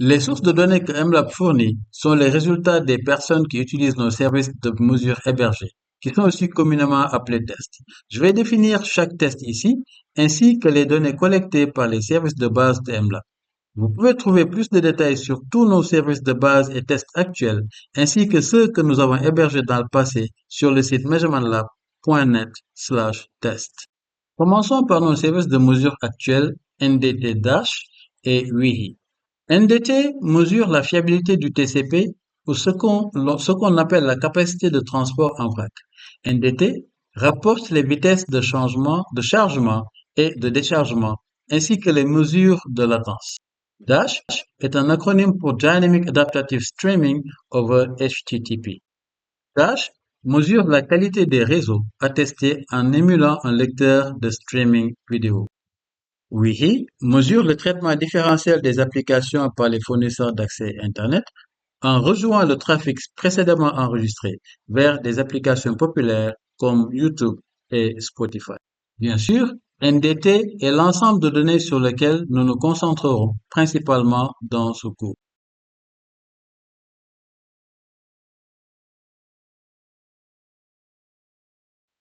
Les sources de données que MLab fournit sont les résultats des personnes qui utilisent nos services de mesure hébergés, qui sont aussi communément appelés tests. Je vais définir chaque test ici, ainsi que les données collectées par les services de base de MLab. Vous pouvez trouver plus de détails sur tous nos services de base et tests actuels, ainsi que ceux que nous avons hébergés dans le passé sur le site measurementlab.net/test. Commençons par nos services de mesure actuels NDT Dash et WIHI. NDT mesure la fiabilité du TCP ou ce qu'on appelle la capacité de transport en vrac. NDT rapporte les vitesses de chargement et de déchargement, ainsi que les mesures de latence. DASH est un acronyme pour Dynamic Adaptative Streaming over HTTP. DASH mesure la qualité des réseaux attestés en émulant un lecteur de streaming vidéo. WIHI mesure le traitement différentiel des applications par les fournisseurs d'accès Internet en rejouant le trafic précédemment enregistré vers des applications populaires comme YouTube et Spotify. Bien sûr, NDT est l'ensemble de données sur lesquelles nous nous concentrerons principalement dans ce cours.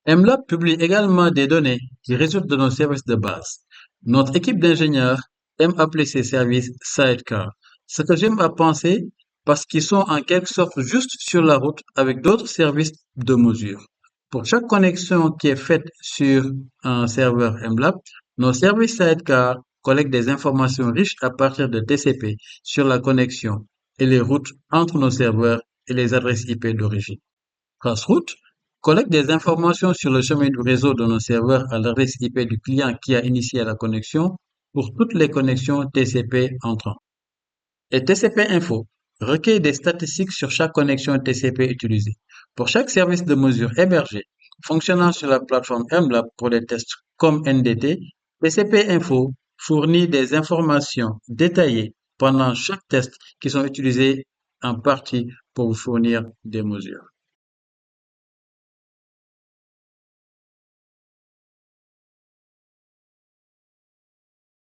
MLab publie également des données qui résultent de nos services de base. Notre équipe d'ingénieurs aime appeler ces services sidecar, ce que j'aime à penser parce qu'ils sont en quelque sorte juste sur la route avec d'autres services de mesure. Pour chaque connexion qui est faite sur un serveur MLab, nos services sidecar collectent des informations riches à partir de TCP sur la connexion et les routes entre nos serveurs et les adresses IP d'origine. Traceroute collecte des informations sur le chemin du réseau de nos serveurs à l'adresse IP du client qui a initié la connexion pour toutes les connexions TCP entrantes. Et TCP Info recueille des statistiques sur chaque connexion TCP utilisée. Pour chaque service de mesure hébergé fonctionnant sur la plateforme MLab pour des tests comme NDT, TCP Info fournit des informations détaillées pendant chaque test qui sont utilisées en partie pour vous fournir des mesures.